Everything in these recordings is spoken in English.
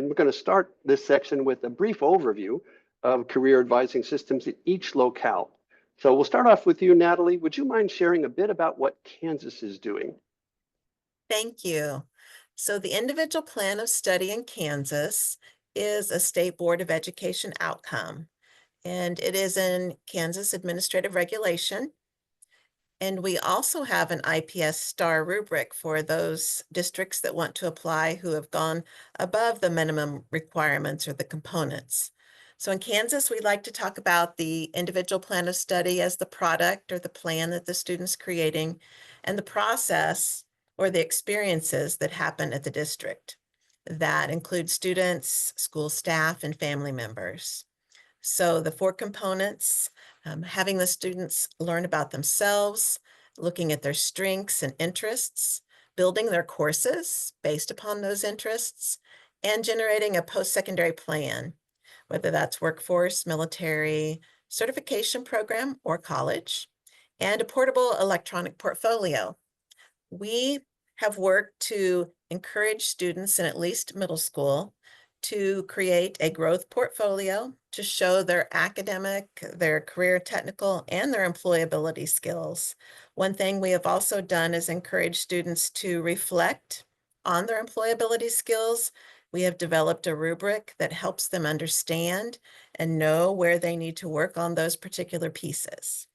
And we're going to start this section with a brief overview of career advising systems at each locale. So we'll start off with you, Natalie. Would you mind sharing a bit about what Kansas is doing? Thank you. So the individual plan of study in Kansas is a state board of education outcome, and it is in Kansas administrative regulation. And we also have an IPS star rubric for those districts that want to apply who have gone above the minimum requirements or the components. So in Kansas, we like to talk about the individual plan of study as the product or the plan that the student's creating, and the process or the experiences that happen at the district. That includes students, school staff, and family members. So the 4 components, having the students learn about themselves, looking at their strengths and interests, building their courses based upon those interests, and generating a post-secondary plan, whether that's workforce, military, certification program, or college, and a portable electronic portfolio. We have worked to encourage students in at least middle school to create a growth portfolio to show their academic, their career technical, and their employability skills. One thing we have also done is encourage students to reflect on their employability skills. We have developed a rubric that helps them understand and know where they need to work on those particular pieces.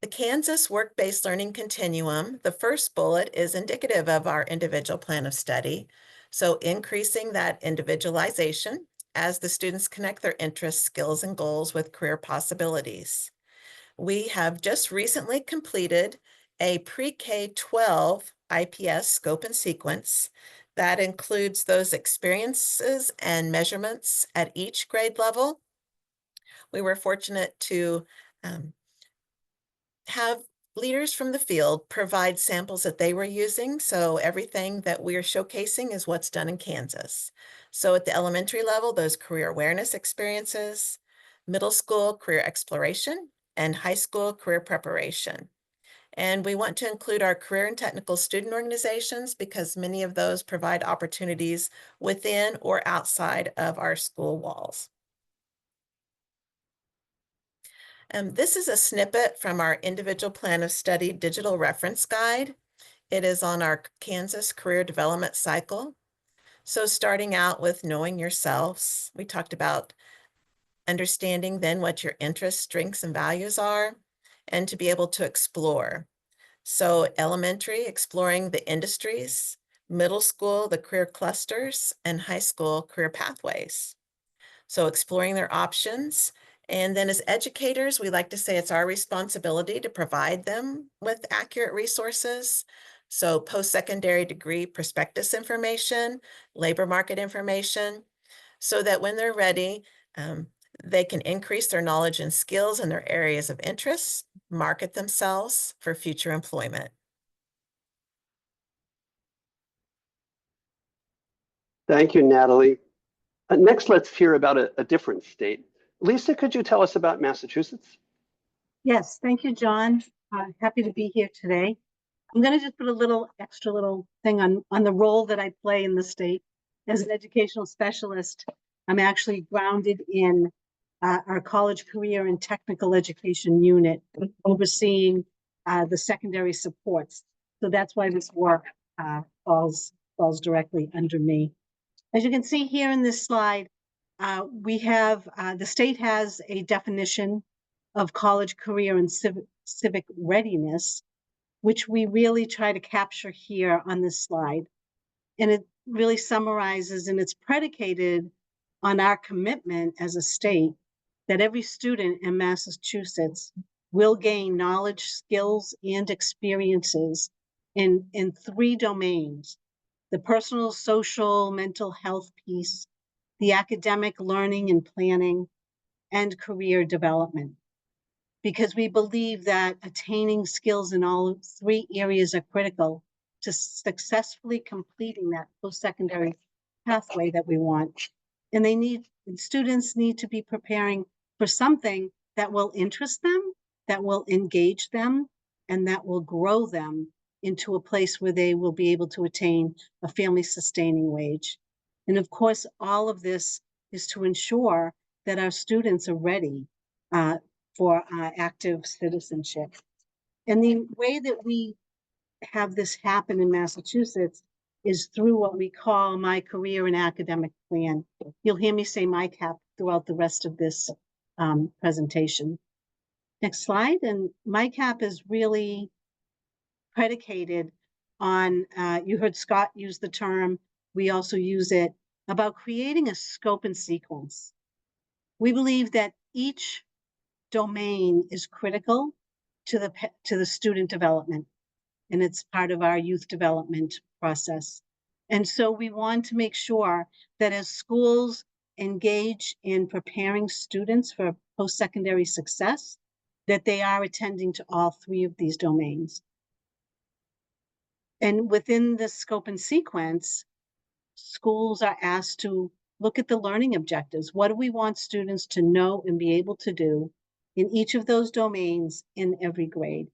The Kansas Work-Based Learning Continuum, the first bullet is indicative of our individual plan of study. So increasing that individualization as the students connect their interests, skills, and goals with career possibilities. We have just recently completed a pre-K-12 IPS scope and sequence that includes those experiences and measurements at each grade level. We were fortunate to have leaders from the field provide samples that they were using. So everything that we're showcasing is what's done in Kansas. So at the elementary level, those career awareness experiences, middle school career exploration, and high school career preparation. And we want to include our career and technical student organizations because many of those provide opportunities within or outside of our school walls. This is a snippet from our individual plan of study digital reference guide. It is on our Kansas career development cycle. So starting out with knowing yourselves, we talked about understanding then what your interests, strengths, and values are, and to be able to explore. So elementary, exploring the industries, middle school, the career clusters, and high school career pathways. So exploring their options. And then as educators, we like to say it's our responsibility to provide them with accurate resources. So post-secondary degree prospectus information, labor market information, so that when they're ready, they can increase their knowledge and skills in their areas of interest, market themselves for future employment. Thank you, Natalie. Next, let's hear about a different state. Lisa, could you tell us about Massachusetts? Yes, thank you, John. Happy to be here today. I'm going to just put a extra little thing on the role that I play in the state. As an educational specialist, I'm actually grounded in our college career and technical education unit, overseeing the secondary supports. So that's why this work falls directly under me. As you can see here in this slide, we have the state has a definition of college career and civic readiness, which we really try to capture here on this slide. And it really summarizes, and it's predicated on our commitment as a state that every student in Massachusetts will gain knowledge, skills, and experiences in 3 domains: the personal, social, mental health piece, the academic learning and planning, and career development. Because we believe that attaining skills in all 3 areas are critical to successfully completing that post-secondary pathway that we want. And students need to be preparing for something that will interest them, that will engage them, and that will grow them into a place where they will be able to attain a family-sustaining wage. And of course, all of this is to ensure that our students are ready for active citizenship. And the way that we have this happen in Massachusetts is through what we call my career and academic plan. You'll hear me say MyCap throughout the rest of this presentation. Next slide. And MyCap is really predicated on, you heard Scott use the term, we also use it, about creating a scope and sequence. We believe that each domain is critical to the student development, and it's part of our youth development process. And so we want to make sure that as schools engage in preparing students for post-secondary success, that they are attending to all three of these domains. And within the scope and sequence, schools are asked to look at the learning objectives. What do we want students to know and be able to do in each of those domains in every grade?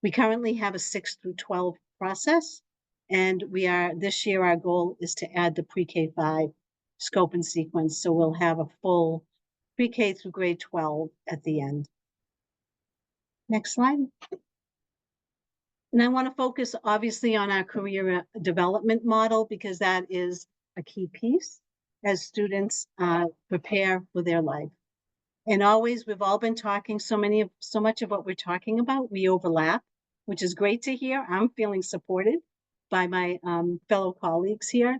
We currently have a 6 through 12 process, and this year our goal is to add the pre-K-5 scope and sequence, so we'll have a full pre-K through grade 12 at the end. Next slide. And I want to focus obviously on our career development model, because that is a key piece as students prepare for their life. And always, we've all been talking, so much of what we're talking about, we overlap, which is great to hear. I'm feeling supported by my fellow colleagues here,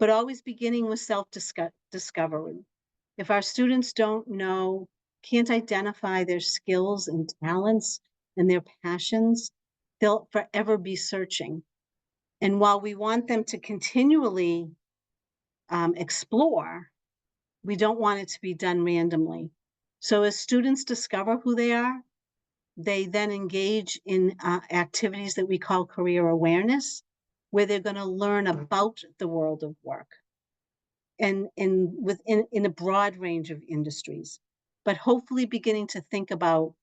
but always beginning with self-discovery. If our students don't know, can't identify their skills and talents and their passions, they'll forever be searching. And while we want them to continually explore, we don't want it to be done randomly. So as students discover who they are, they then engage in activities that we call career awareness, where they're going to learn about the world of work and in a broad range of industries, but hopefully beginning to think about,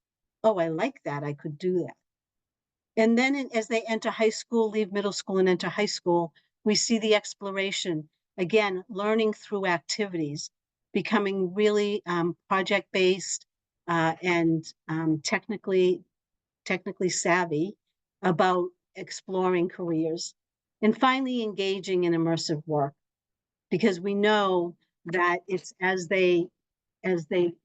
oh, I like that, I could do that. And then as they enter high school, leave middle school and enter high school, we see the exploration, again, learning through activities, becoming really project-based and technically savvy about exploring careers. And finally, engaging in immersive work, because we know that it's as they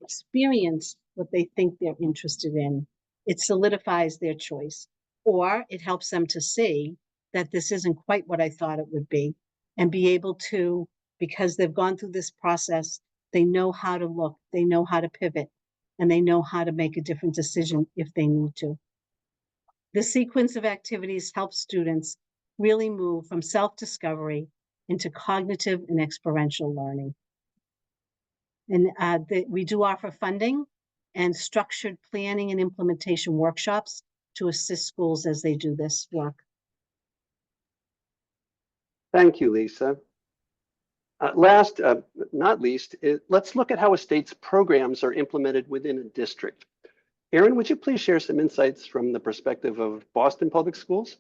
experience what they think they're interested in, it solidifies their choice, or it helps them to see that this isn't quite what I thought it would be, and be able to, because they've gone through this process, they know how to look, they know how to pivot, and they know how to make a different decision if they need to. The sequence of activities helps students really move from self-discovery into cognitive and experiential learning. And we do offer funding and structured planning and implementation workshops to assist schools as they do this work. Thank you, Lisa. Last, not least, let's look at how a state's programs are implemented within a district. Erin, would you please share some insights from the perspective of Boston Public Schools?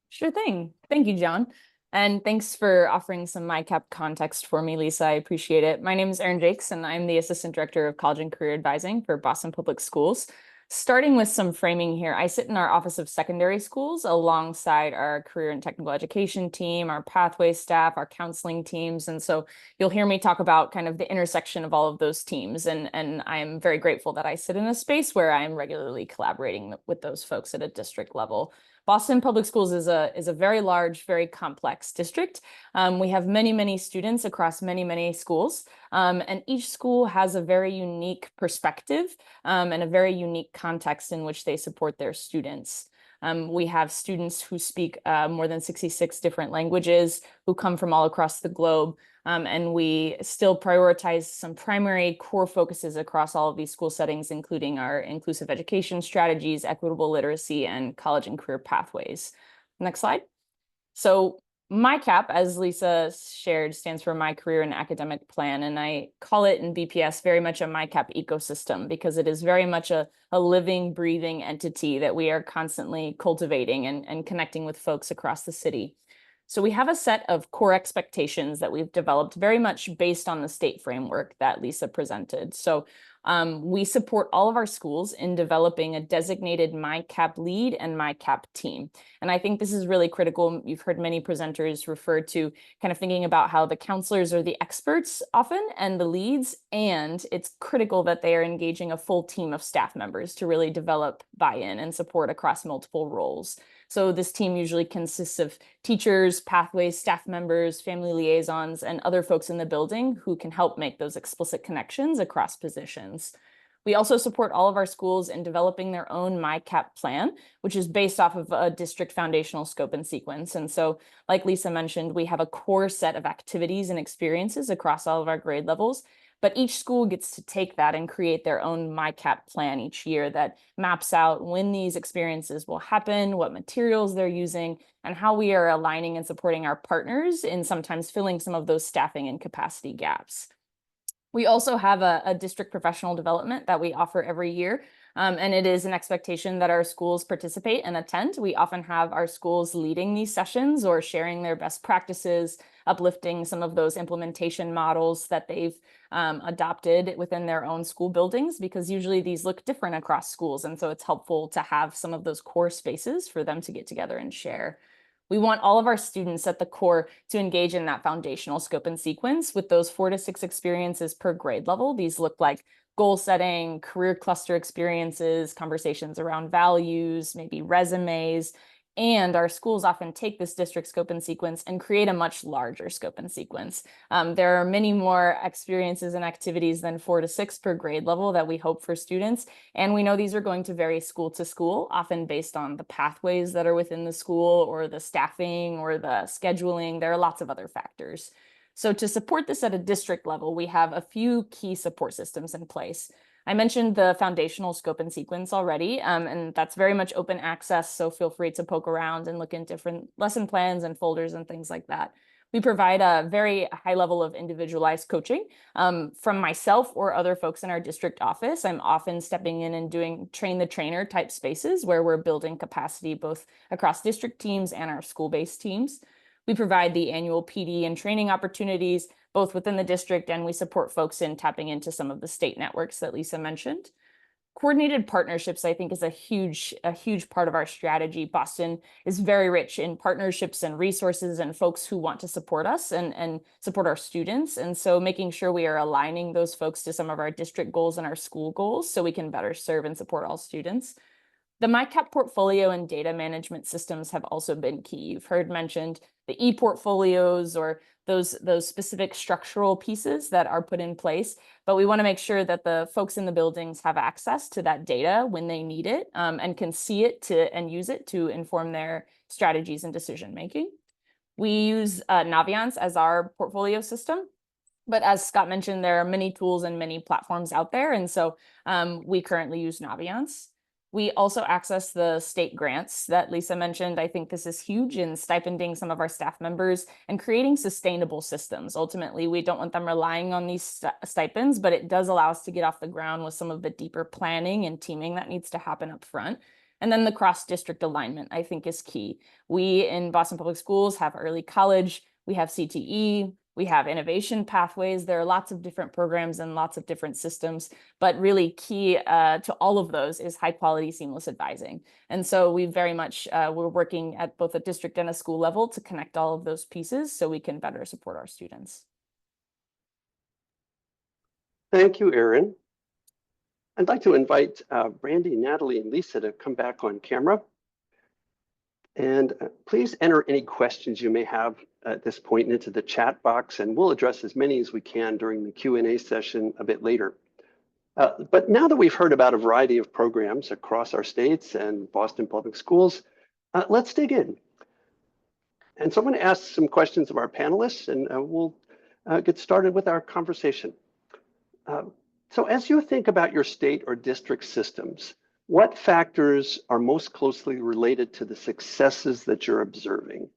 Sure thing. Thank you, John. And thanks for offering some MyCap context for me, Lisa. I appreciate it. My name is Erin Jacques, and I'm the Assistant Director of College and Career Advising for Boston Public Schools. Starting with some framing here, I sit in our Office of Secondary Schools alongside our career and technical education team, our pathway staff, our counseling teams. And so you'll hear me talk about kind of the intersection of all of those teams. And I am very grateful that I sit in a space where I'm regularly collaborating with those folks at a district level. Boston Public Schools is a very large, very complex district. We have many, many students across many, many schools, and each school has a very unique perspective and a very unique context in which they support their students. We have students who speak more than 66 different languages, who come from all across the globe, and we still prioritize some primary core focuses across all of these school settings, including our inclusive education strategies, equitable literacy, and college and career pathways. Next slide. So MyCap, as Lisa shared, stands for My Career and Academic Plan, and I call it in BPS very much a MyCap ecosystem because it is very much a living, breathing entity that we are constantly cultivating and connecting with folks across the city. So we have a set of core expectations that we've developed very much based on the state framework that Lisa presented. So we support all of our schools in developing a designated MyCap lead and MyCap team. And I think this is really critical. You've heard many presenters refer to kind of thinking about how the counselors are the experts often and the leads, and it's critical that they are engaging a full team of staff members to really develop buy-in and support across multiple roles. So this team usually consists of teachers, pathways, staff members, family liaisons, and other folks in the building who can help make those explicit connections across positions. We also support all of our schools in developing their own MyCap plan, which is based off of a district foundational scope and sequence. And so, like Lisa mentioned, we have a core set of activities and experiences across all of our grade levels. But each school gets to take that and create their own MyCap plan each year that maps out when these experiences will happen, what materials they're using, and how we are aligning and supporting our partners in sometimes filling some of those staffing and capacity gaps. We also have a district professional development that we offer every year. And it is an expectation that our schools participate and attend. We often have our schools leading these sessions or sharing their best practices, uplifting some of those implementation models that they've adopted within their own school buildings, because usually these look different across schools. And so it's helpful to have some of those core spaces for them to get together and share. We want all of our students at the core to engage in that foundational scope and sequence with those 4 to 6 experiences per grade level. These look like goal setting, career cluster experiences, conversations around values, maybe resumes, and our schools often take this district scope and sequence and create a much larger scope and sequence. There are many more experiences and activities than 4 to 6 per grade level that we hope for students. And we know these are going to vary school to school, often based on the pathways that are within the school or the staffing or the scheduling. There are lots of other factors. So to support this at a district level, we have a few key support systems in place. I mentioned the foundational scope and sequence already, and that's very much open access, so feel free to poke around and look in different lesson plans and folders and things like that. We provide a very high level of individualized coaching from myself or other folks in our district office. I'm often stepping in and doing train the trainer type spaces where we're building capacity both across district teams and our school-based teams. We provide the annual PD and training opportunities, both within the district, and we support folks in tapping into some of the state networks that Lisa mentioned. Coordinated partnerships, I think, is a huge part of our strategy. Boston is very rich in partnerships and resources and folks who want to support us and support our students. And so making sure we are aligning those folks to some of our district goals and our school goals so we can better serve and support all students. The MyCap portfolio and data management systems have also been key. You've heard mentioned the e-portfolios or those specific structural pieces that are put in place, but we want to make sure that the folks in the buildings have access to that data when they need it and can see it and use it to inform their strategies and decision making. We use Naviance as our portfolio system. But as Scott mentioned, there are many tools and many platforms out there. And so we currently use Naviance. We also access the state grants that Lisa mentioned. I think this is huge in stipending some of our staff members and creating sustainable systems. Ultimately, we don't want them relying on these stipends, but it does allow us to get off the ground with some of the deeper planning and teaming that needs to happen up front. And then the cross-district alignment, I think, is key. We in Boston Public Schools have early college, we have CTE, we have innovation pathways. There are lots of different programs and lots of different systems, but really key to all of those is high quality seamless advising. And so we very much, we're working at both a district and a school level to connect all of those pieces so we can better support our students. Thank you, Erin. I'd like to invite Brandi, Natalie, and Lisa to come back on camera. And please enter any questions you may have at this point into the chat box, and we'll address as many as we can during the Q&A session a bit later. But now that we've heard about a variety of programs across our states and Boston Public Schools, let's dig in. And so I'm going to ask some questions of our panelists, and we'll get started with our conversation. So as you think about your state or district systems, what factors are most closely related to the successes that you're observing?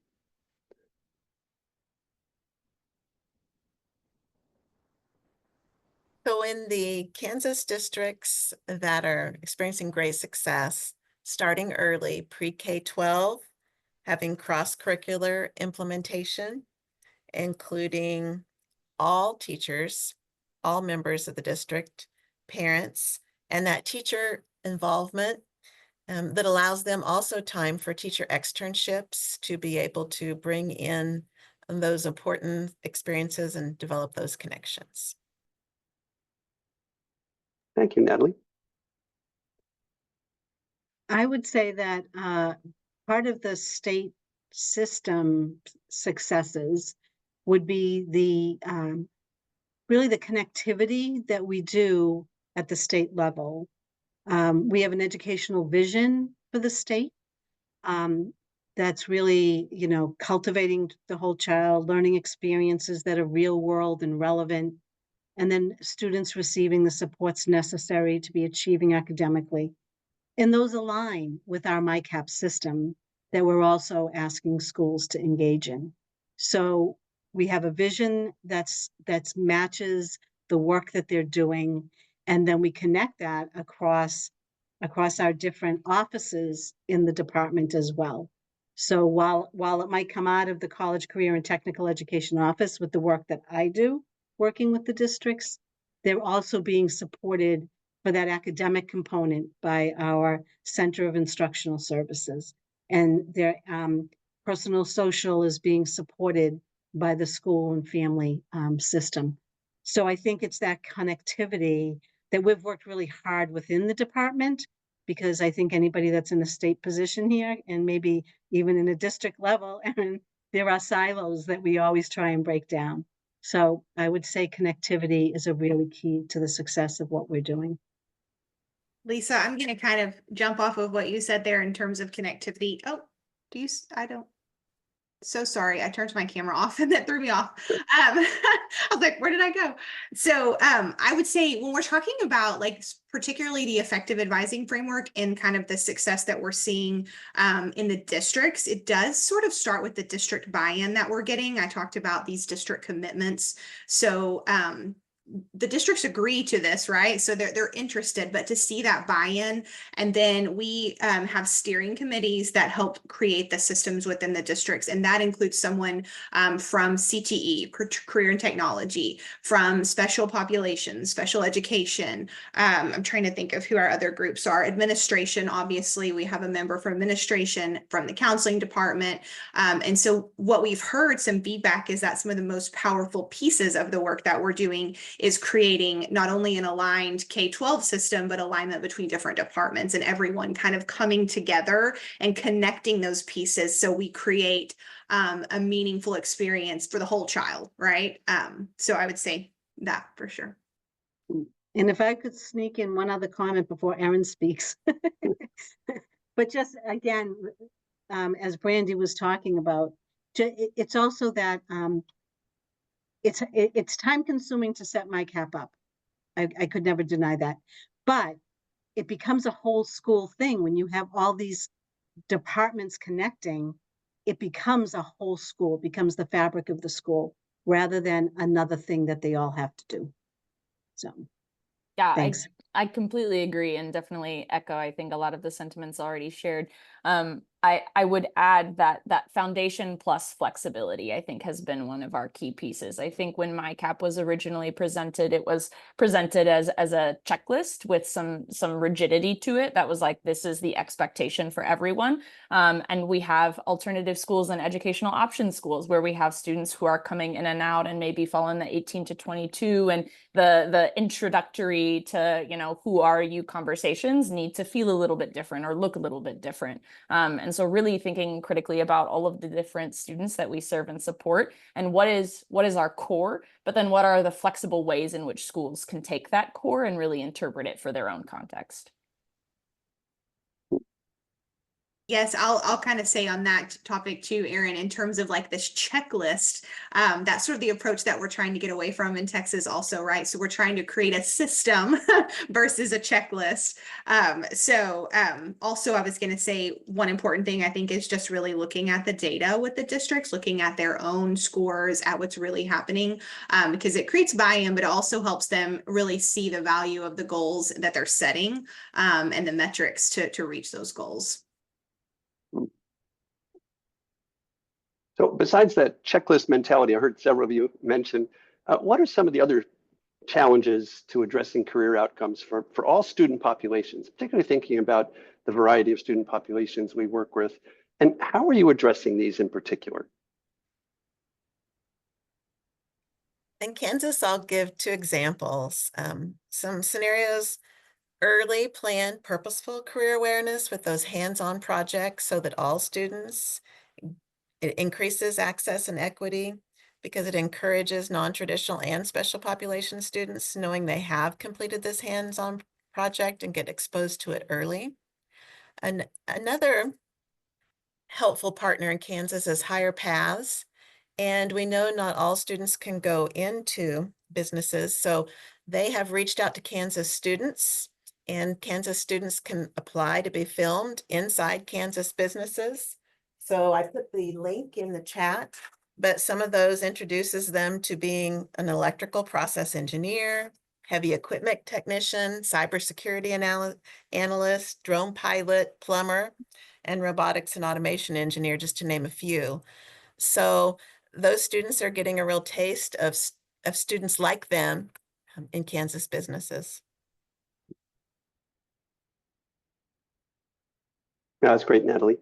So in the Kansas districts that are experiencing great success, starting early, pre-K-12, having cross-curricular implementation, including all teachers, all members of the district, parents, and that teacher involvement that allows them also time for teacher externships to be able to bring in those important experiences and develop those connections. Thank you, Natalie. I would say that part of the state system successes would be the really the connectivity that we do at the state level. We have an educational vision for the state that's really, you know, cultivating the whole child, learning experiences that are real world and relevant, and then students receiving the supports necessary to be achieving academically. And those align with our MyCap system that we're also asking schools to engage in. So we have a vision that matches the work that they're doing, and then we connect that across our different offices in the department as well. So while it might come out of the College Career and Technical Education Office with the work that I do, working with the districts, they're also being supported for that academic component by our Center of Instructional Services. And their personal social is being supported by the school and family system. So I think it's that connectivity that we've worked really hard within the department, because I think anybody that's in a state position here, and maybe even in a district level, and there are silos that we always try and break down. So I would say connectivity is a really key to the success of what we're doing. Lisa, I'm going to kind of jump off of what you said there in terms of connectivity. Oh, so sorry. I turned my camera off and that threw me off. I was like, where did I go? So I would say when we're talking about like particularly the effective advising framework and kind of the success that we're seeing in the districts, it does sort of start with the district buy-in that we're getting. I talked about these district commitments. So the districts agree to this, right? So they're interested, but to see that buy-in, and then we have steering committees that help create the systems within the districts, and that includes someone from CTE, Career and Technology, from special populations, special education. I'm trying to think of who our other groups are. Administration, obviously, we have a member from administration, from the counseling department, and so what we've heard some feedback is that some of the most powerful pieces of the work that we're doing is creating not only an aligned K-12 system, but alignment between different departments and everyone kind of coming together and connecting those pieces so we create a meaningful experience for the whole child, right? So I would say that for sure. And if I could sneak in one other comment before Erin speaks, but just again, as Brandi was talking about, it's also that it's time consuming to set MyCap up. I could never deny that, but it becomes a whole school thing when you have all these departments connecting. It becomes a whole school, becomes the fabric of the school rather than another thing that they all have to do. So yeah, thanks. I completely agree and definitely echo, I think, a lot of the sentiments already shared. I would add that foundation plus flexibility, I think, has been one of our key pieces. I think when MyCap was originally presented, it was presented as a checklist with some rigidity to it. That was like, this is the expectation for everyone. And we have alternative schools and educational option schools where we have students who are coming in and out and maybe fall in the 18 to 22, and the introductory to, you know, who are you conversations need to feel a little bit different or look a little bit different. And so really thinking critically about all of the different students that we serve and support, and what is our core, but then what are the flexible ways in which schools can take that core and really interpret it for their own context. Yes, I'll kind of say on that topic too, Erin, in terms of like this checklist, that's sort of the approach that we're trying to get away from in Texas also, right? So we're trying to create a system versus a checklist. Also I was going to say one important thing I think is just really looking at the data with the districts, looking at their own scores, at what's really happening, because it creates buy-in, but it also helps them really see the value of the goals that they're setting, and the metrics to reach those goals. So besides that checklist mentality, I heard several of you mention, what are some of the other challenges to addressing career outcomes for all student populations, particularly thinking about the variety of student populations we work with, and how are you addressing these in particular? In Kansas, I'll give 2 examples. Some scenarios: early planned purposeful career awareness with those hands-on projects so that all students, it increases access and equity because it encourages non-traditional and special population students knowing they have completed this hands-on project and get exposed to it early. And another helpful partner in Kansas is Higher Paths. And we know not all students can go into businesses, so they have reached out to Kansas students, and Kansas students can apply to be filmed inside Kansas businesses. So I put the link in the chat, but some of those introduces them to being an electrical process engineer, heavy equipment technician, cybersecurity analyst, drone pilot, plumber, and robotics and automation engineer, just to name a few. So those students are getting a real taste of students like them in Kansas businesses. Yeah, that's great, Natalie.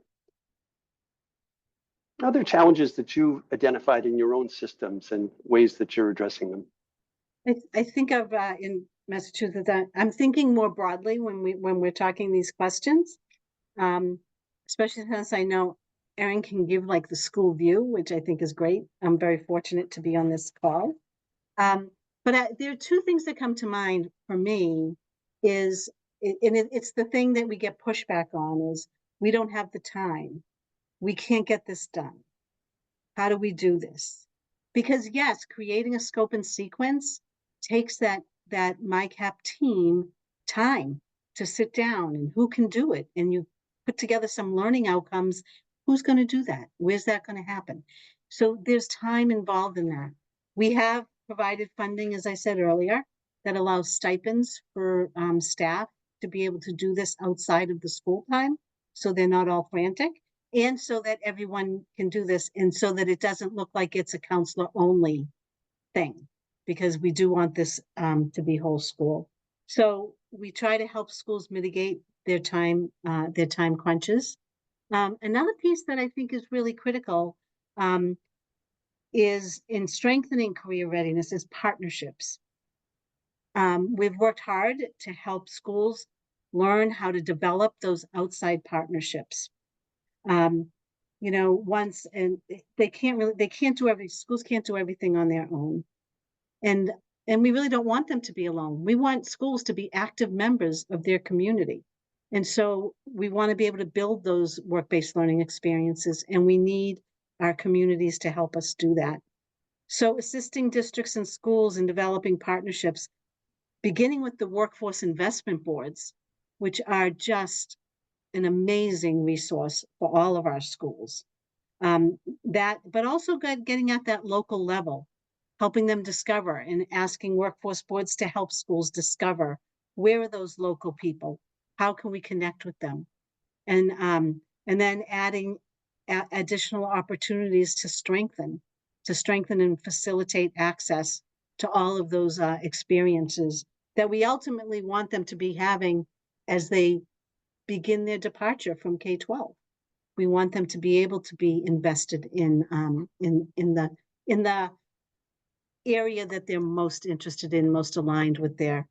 Other challenges that you've identified in your own systems and ways that you're addressing them? I think of in Massachusetts, I'm thinking more broadly when we're talking these questions, especially since I know Erin can give like the school view, which I think is great. I'm very fortunate to be on this call. But there are 2 things that come to mind for me is, it's the thing that we get pushback on is we don't have the time. We can't get this done. How do we do this? Because yes, creating a scope and sequence takes that MyCap team time to sit down and who can do it. And you put together some learning outcomes. Who's going to do that? Where's that going to happen? So there's time involved in that. We have provided funding, as I said earlier, that allows stipends for staff to be able to do this outside of the school time, so they're not all frantic, and so that everyone can do this, and so that it doesn't look like it's a counselor only thing, because we do want this to be whole school. So we try to help schools mitigate their time crunches. Another piece that I think is really critical is in strengthening career readiness is partnerships. We've worked hard to help schools learn how to develop those outside partnerships. You know, once, and schools can't do everything on their own. And we really don't want them to be alone. We want schools to be active members of their community. And so we want to be able to build those work-based learning experiences, and we need our communities to help us do that. So assisting districts and schools in developing partnerships, beginning with the workforce investment boards, which are just an amazing resource for all of our schools. But also getting at that local level, helping them discover and asking workforce boards to help schools discover where are those local people, how can we connect with them, and then adding additional opportunities to strengthen and facilitate access to all of those experiences that we ultimately want them to be having as they begin their departure from K-12. We want them to be able to be invested in the area that they're most interested in, most aligned with their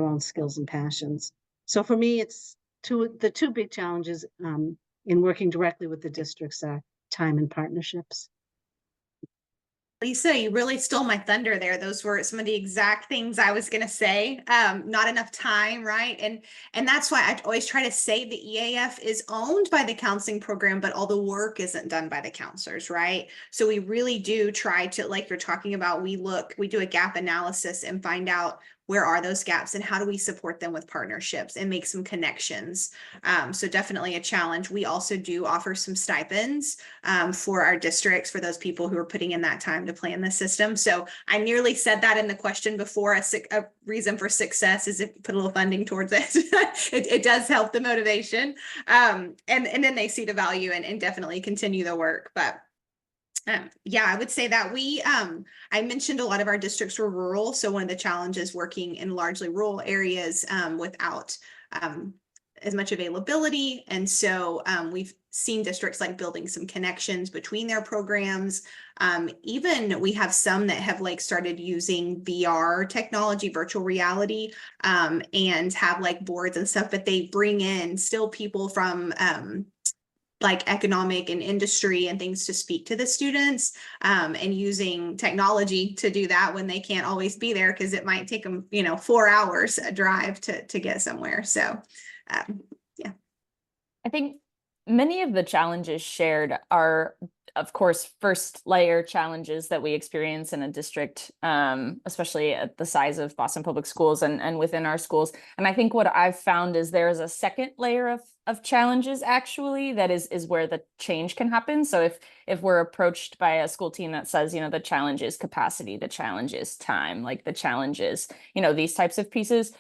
own skills and passions. So for me, it's the two big challenges in working directly with the districts are time and partnerships. Lisa, you really stole my thunder there. Those were some of the exact things I was going to say. Not enough time, right? And that's why I always try to say the EAF is owned by the counseling program, but all the work isn't done by the counselors, right? So we really do try to, like you're talking about, we do a gap analysis and find out where are those gaps and how do we support them with partnerships and make some connections. So definitely a challenge. We also do offer some stipends for our districts, for those people who are putting in that time to plan the system. So I nearly said that in the question before, a reason for success is if you put a little funding towards it. It does help the motivation. And then they see the value and definitely continue the work. But yeah, I would say that I mentioned a lot of our districts were rural. So one of the challenges working in largely rural areas without as much availability. And so we've seen districts like building some connections between their programs. Even we have some that have like started using VR technology, virtual reality, and have like boards and stuff, but they bring in still people from like economic and industry and things to speak to the students, and using technology to do that when they can't always be there because it might take them, 4 hours a drive to get somewhere. So yeah. I think many of the challenges shared are, of course, first layer challenges that we experience in a district, especially at the size of Boston Public Schools and within our schools. And I think what I've found is there's a second layer of challenges actually that is where the change can happen. So if we're approached by a school team that says, the challenge is capacity, the challenge is time, like the challenge is, these types of pieces,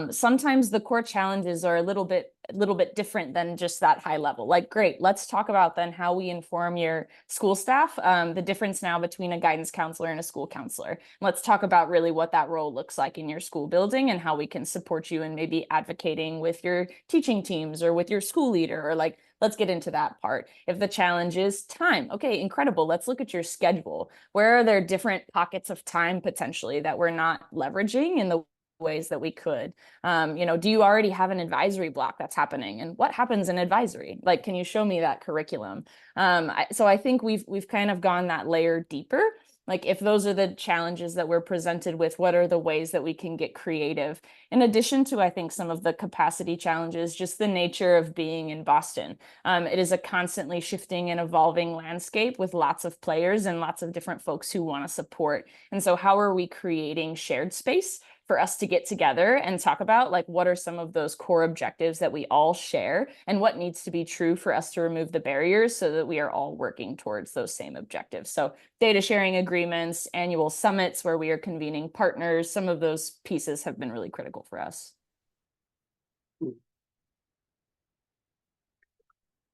sometimes the core challenges are a little bit different than just that high level. Like, great, let's talk about then how we inform your school staff, the difference now between a guidance counselor and a school counselor. Let's talk about really what that role looks like in your school building and how we can support you in maybe advocating with your teaching teams or with your school leader, or like, let's get into that part. If the challenge is time, okay, incredible. Let's look at your schedule. Where are there different pockets of time potentially that we're not leveraging in the ways that we could? Do you already have an advisory block that's happening, and what happens in advisory? Like, can you show me that curriculum? So I think we've kind of gone that layer deeper. Like, if those are the challenges that we're presented with, what are the ways that we can get creative? In addition to, I think, some of the capacity challenges, just the nature of being in Boston. It is a constantly shifting and evolving landscape with lots of players and lots of different folks who want to support. And so how are we creating shared space for us to get together and talk about, like, what are some of those core objectives that we all share and what needs to be true for us to remove the barriers so that we are all working towards those same objectives. So data sharing agreements, annual summits where we are convening partners, some of those pieces have been really critical for us.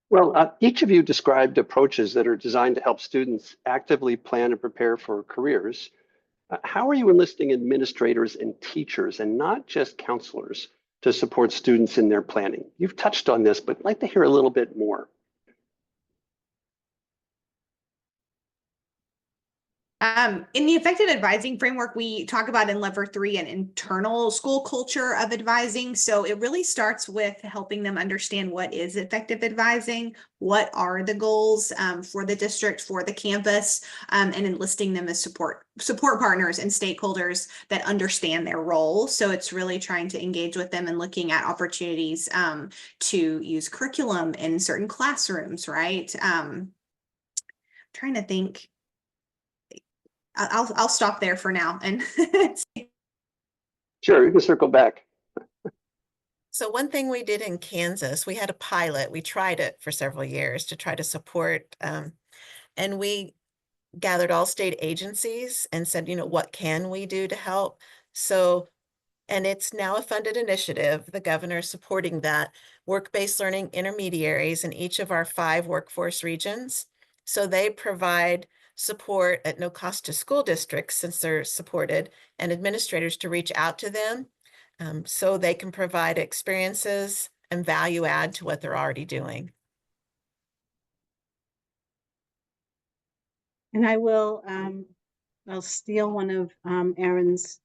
Well, each of you described approaches that are designed to help students actively plan and prepare for careers. How are you enlisting administrators and teachers, and not just counselors, to support students in their planning? You've touched on this, but I'd like to hear a little bit more. In the effective advising framework, we talk about in lever 3 an internal school culture of advising. So it really starts with helping them understand what is effective advising, what are the goals for the district, for the campus, and enlisting them as support partners and stakeholders that understand their role. So it's really trying to engage with them and looking at opportunities to use curriculum in certain classrooms, right? Trying to think. I'll stop there for now. And Sure, you can circle back. So one thing we did in Kansas, we had a pilot. We tried it for several years to try to support, and we gathered all state agencies and said, what can we do to help? So, and it's now a funded initiative. The governor is supporting that, work-based learning intermediaries in each of our 5 workforce regions. So they provide support at no cost to school districts, since they're supported, and administrators to reach out to them so they can provide experiences and value add to what they're already doing. And I will, I'll steal one of Erin's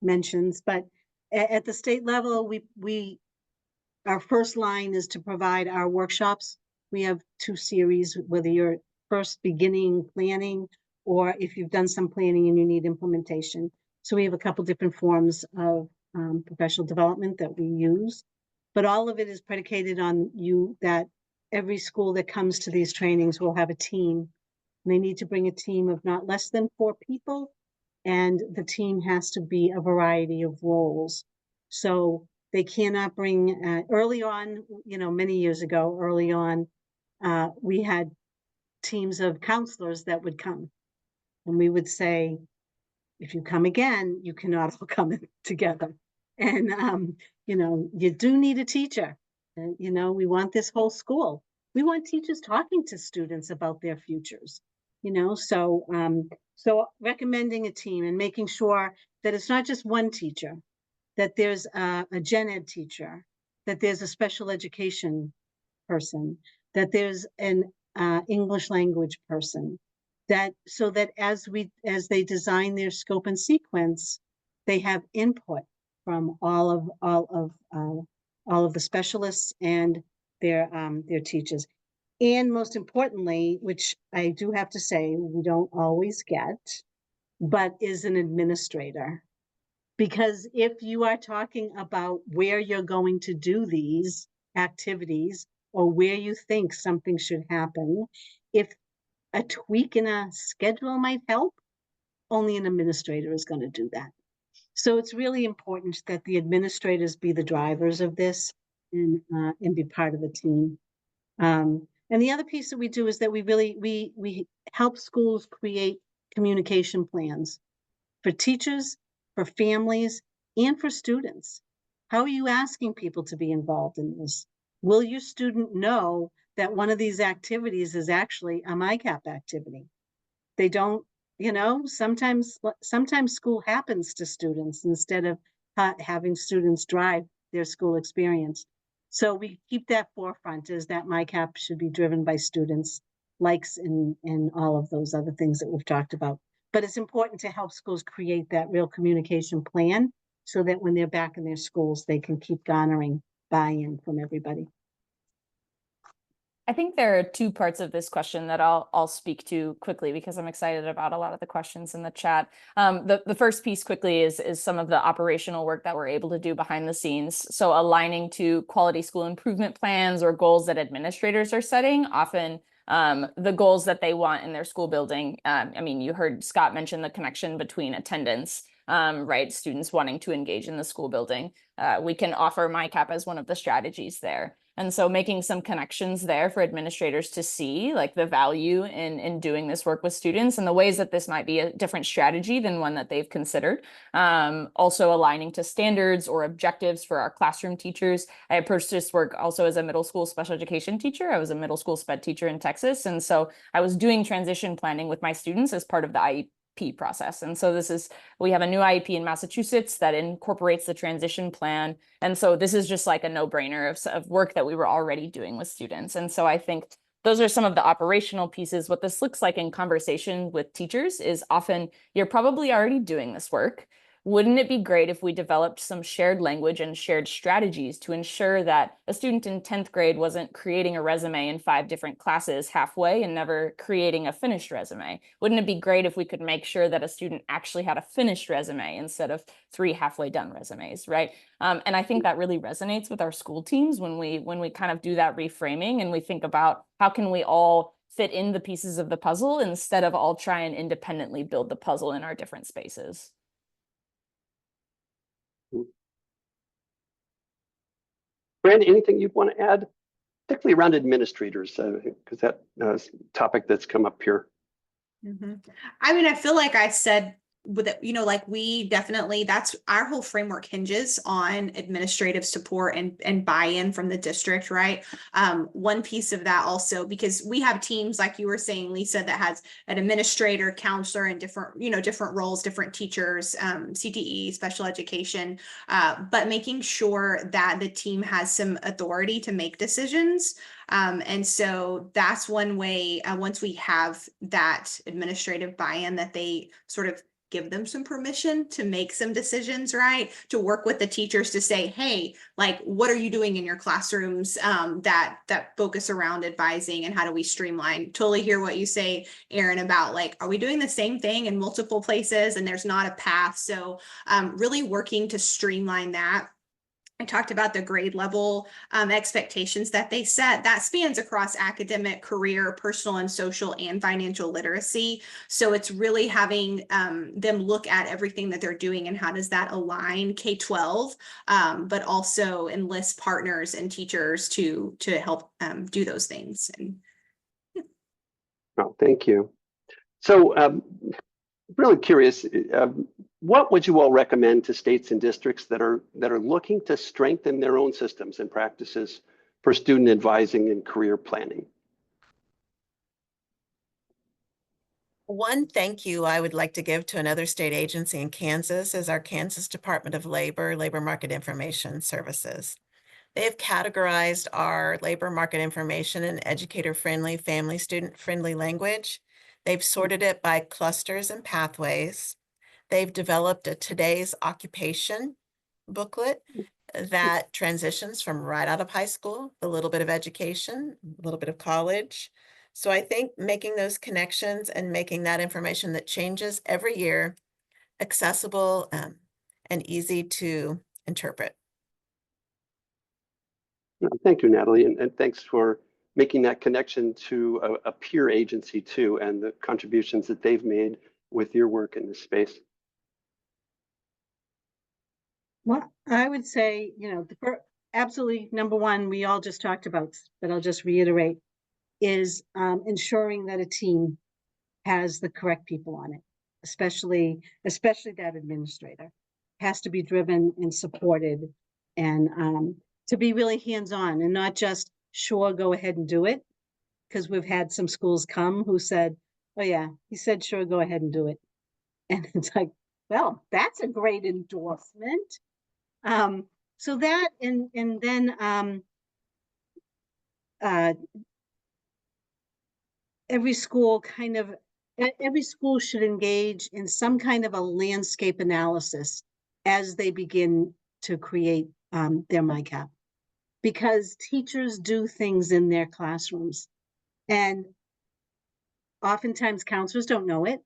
mentions, but at the state level, our first line is to provide our workshops. We have 2 series, whether you're first beginning planning, or if you've done some planning and you need implementation. So we have a couple different forms of professional development that we use, but all of it is predicated on that every school that comes to these trainings will have a team. And they need to bring a team of not less than 4 people, and the team has to be a variety of roles. So they cannot bring, early on, many years ago, we had teams of counselors that would come. And we would say, if you come again, you cannot all come in together. And, you do need a teacher. And, we want this whole school. We want teachers talking to students about their futures, so recommending a team and making sure that it's not just one teacher, that there's a gen ed teacher, that there's a special education person, that there's an English language person, so that as they design their scope and sequence, they have input from all of the specialists and their teachers. And most importantly, which I do have to say we don't always get, but is an administrator. Because if you are talking about where you're going to do these activities or where you think something should happen, if a tweak in a schedule might help, only an administrator is going to do that. So it's really important that the administrators be the drivers of this and be part of the team. And the other piece that we do is that we help schools create communication plans for teachers, for families, and for students. How are you asking people to be involved in this? Will your student know that one of these activities is actually a MyCap activity? They don't, sometimes school happens to students instead of having students drive their school experience. So we keep that forefront, is that MyCap should be driven by students, likes and all of those other things that we've talked about. But it's important to help schools create that real communication plan so that when they're back in their schools, they can keep garnering buy-in from everybody. I think there are 2 parts of this question that I'll speak to quickly because I'm excited about a lot of the questions in the chat. The first piece quickly is some of the operational work that we're able to do behind the scenes. So aligning to quality school improvement plans or goals that administrators are setting, often the goals that they want in their school building. You heard Scott mention the connection between attendance, right? Students wanting to engage in the school building. We can offer MyCap as one of the strategies there. And so making some connections there for administrators to see like the value in doing this work with students and the ways that this might be a different strategy than one that they've considered. Also aligning to standards or objectives for our classroom teachers. I approached this work also as a middle school special education teacher. I was a middle school sped teacher in Texas. And so I was doing transition planning with my students as part of the IEP process. And so we have a new IEP in Massachusetts that incorporates the transition plan. And so this is just like a no-brainer of work that we were already doing with students. And so I think those are some of the operational pieces. What this looks like in conversation with teachers is often you're probably already doing this work. Wouldn't it be great if we developed some shared language and shared strategies to ensure that a student in 10th grade wasn't creating a resume in 5 different classes halfway and never creating a finished resume? Wouldn't it be great if we could make sure that a student actually had a finished resume instead of 3 halfway done resumes, right? And I think that really resonates with our school teams when we kind of do that reframing and we think about how can we all fit in the pieces of the puzzle instead of all try and independently build the puzzle in our different spaces. Brandi, anything you'd want to add, particularly around administrators, because that is a topic that's come up here. I feel like I said with it, like we definitely, that's our whole framework hinges on administrative support and buy-in from the district, right? One piece of that also, because we have teams like you were saying, Lisa, that has an administrator, counselor, and different roles, different teachers, CTE, special education, but making sure that the team has some authority to make decisions. And so that's one way, once we have that administrative buy-in, that they sort of give them some permission to make some decisions, right? To work with the teachers to say, hey, like, what are you doing in your classrooms that focus around advising, and how do we streamline? Totally hear what you say, Erin, about like, are we doing the same thing in multiple places and there's not a path? So really working to streamline that. I talked about the grade level expectations that they set. That spans across academic, career, personal and social, and financial literacy. So it's really having them look at everything that they're doing and how does that align K-12, but also enlist partners and teachers to help do those things. And Oh, thank you. So really curious, what would you all recommend to states and districts that are looking to strengthen their own systems and practices for student advising and career planning? One thank you I would like to give to another state agency in Kansas is our Kansas Department of Labor Market Information Services. They have categorized our labor market information in educator-friendly, family, student-friendly language. They've sorted it by clusters and pathways. They've developed a today's occupation booklet that transitions from right out of high school, a little bit of education, a little bit of college. So I think making those connections and making that information that changes every year accessible and easy to interpret. Thank you, Natalie, and thanks for making that connection to a peer agency too, and the contributions that they've made with your work in this space. Well, I would say, absolutely number one, we all just talked about, but I'll just reiterate, is ensuring that a team has the correct people on it, especially that administrator has to be driven and supported, and to be really hands-on and not just, sure, go ahead and do it. Because we've had some schools come who said, oh yeah, he said, sure, go ahead and do it. And it's like, well, that's a great endorsement. So that, and then every school should engage in some kind of a landscape analysis as they begin to create their MyCap, because teachers do things in their classrooms, and oftentimes counselors don't know it.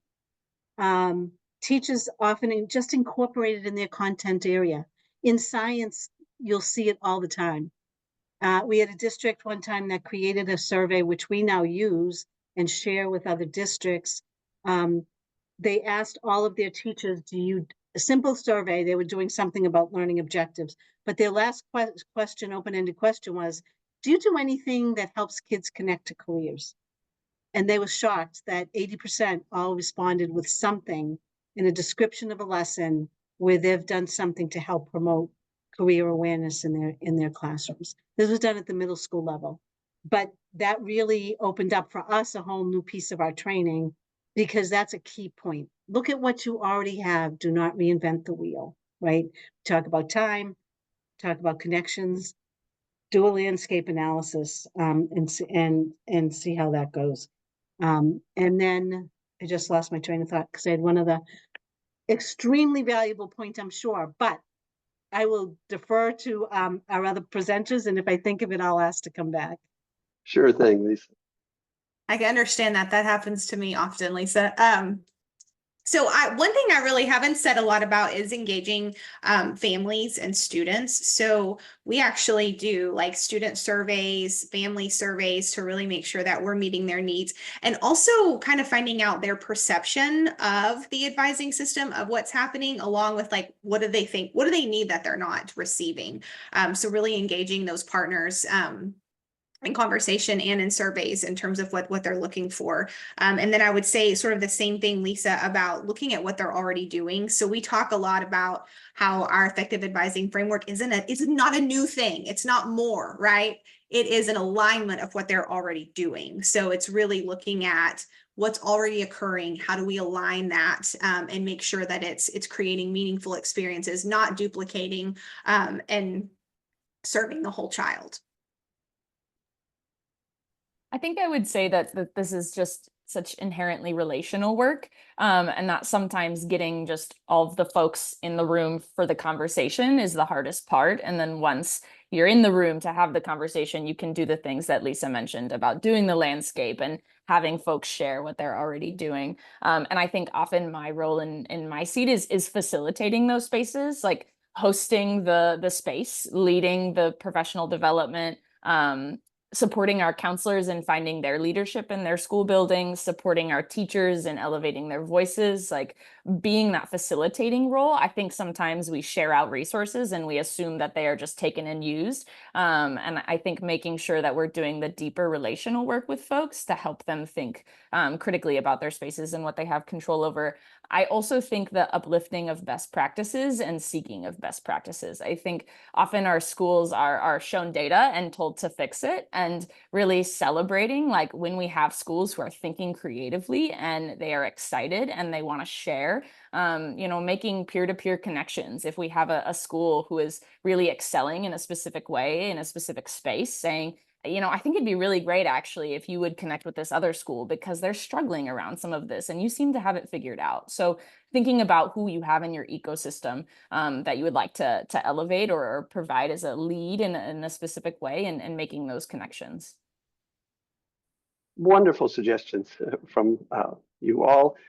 Teachers often just incorporate it in their content area. In science, you'll see it all the time. We had a district one time that created a survey, which we now use and share with other districts. They asked all of their teachers, a simple survey, they were doing something about learning objectives, but their last question, open-ended question was, do you do anything that helps kids connect to careers? And they were shocked that 80% all responded with something in a description of a lesson where they've done something to help promote career awareness in their classrooms. This was done at the middle school level, but that really opened up for us a whole new piece of our training, because that's a key point. Look at what you already have. Do not reinvent the wheel, right? Talk about time, talk about connections, do a landscape analysis, and see how that goes. And then I just lost my train of thought because I had one of the extremely valuable point, I'm sure, but I will defer to our other presenters, and if I think of it, I'll ask to come back. Sure thing, Lisa. I can understand that. That happens to me often, Lisa. So one thing I really haven't said a lot about is engaging families and students. So we actually do like student surveys, family surveys to really make sure that we're meeting their needs, and also kind of finding out their perception of the advising system, of what's happening, along with like, what do they think, what do they need that they're not receiving? So really engaging those partners in conversation and in surveys in terms of what they're looking for. And then I would say sort of the same thing, Lisa, about looking at what they're already doing. So we talk a lot about how our effective advising framework is not a new thing. It's not more, right? It is an alignment of what they're already doing. So it's really looking at what's already occurring. How do we align that and make sure that it's creating meaningful experiences, not duplicating and serving the whole child. I think I would say that this is just such inherently relational work, and that sometimes getting just all of the folks in the room for the conversation is the hardest part. And then once you're in the room to have the conversation, you can do the things that Lisa mentioned about doing the landscape and having folks share what they're already doing. And I think often my role in my seat is facilitating those spaces, like hosting the space, leading the professional development, supporting our counselors in finding their leadership in their school buildings, supporting our teachers and elevating their voices, like being that facilitating role. I think sometimes we share out resources and we assume that they are just taken and used. And I think making sure that we're doing the deeper relational work with folks to help them think critically about their spaces and what they have control over. I also think the uplifting of best practices and seeking of best practices. I think often our schools are shown data and told to fix it, and really celebrating like when we have schools who are thinking creatively and they are excited and they want to share, making peer-to-peer connections. If we have a school who is really excelling in a specific way, in a specific space, saying, I think it'd be really great actually if you would connect with this other school because they're struggling around some of this and you seem to have it figured out. So thinking about who you have in your ecosystem that you would like to elevate or provide as a lead in a specific way, and making those connections. Wonderful suggestions from you all.